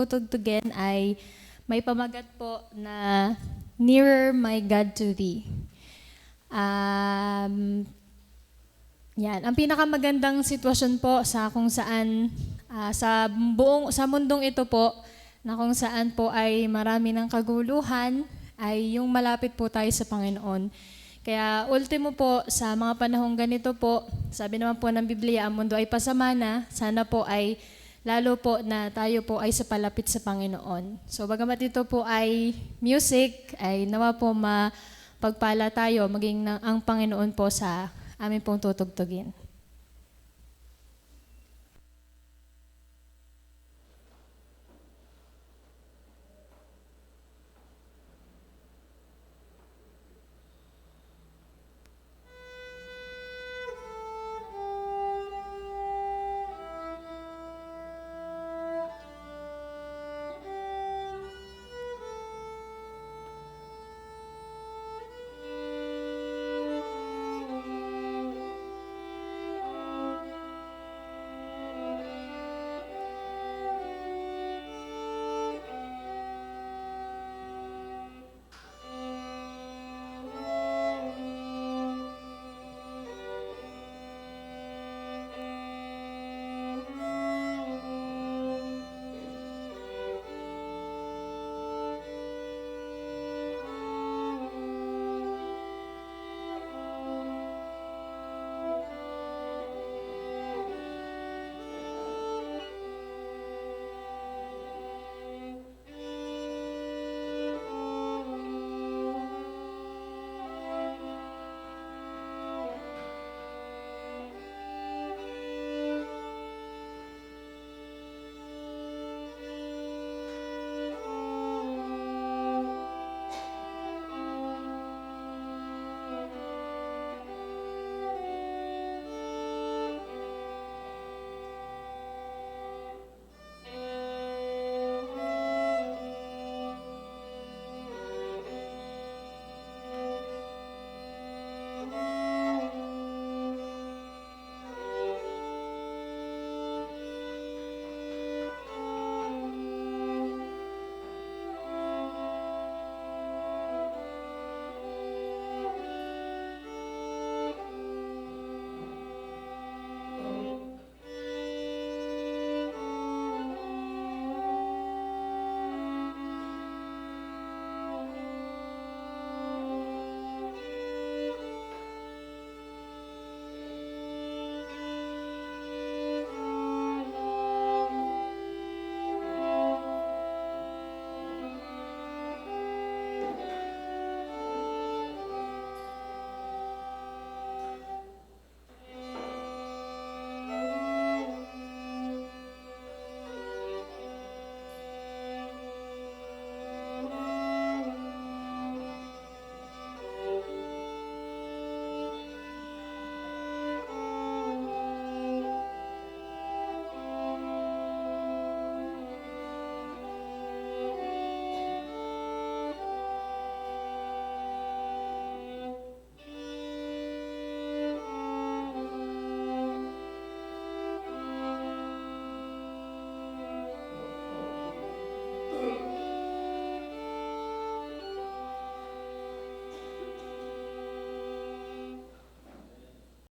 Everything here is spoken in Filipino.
Tutugtugin ay may pamagat po na Nearer My God to Thee. Yan. Ang pinakamagandang sitwasyon po sa kung saan sa mundong ito po na kung saan po ay marami ng kaguluhan ay yung malapit po tayo sa Panginoon. Kaya ultimo po sa mga panahong ganito po, sabi naman po ng Biblia, ang mundo ay pasama na, sana po ay lalo po na tayo po ay sa palapit sa Panginoon. So bagamat ito po ay music, ay nawa po mapagpala tayo maging ang Panginoon po sa amin pong tutugtugin.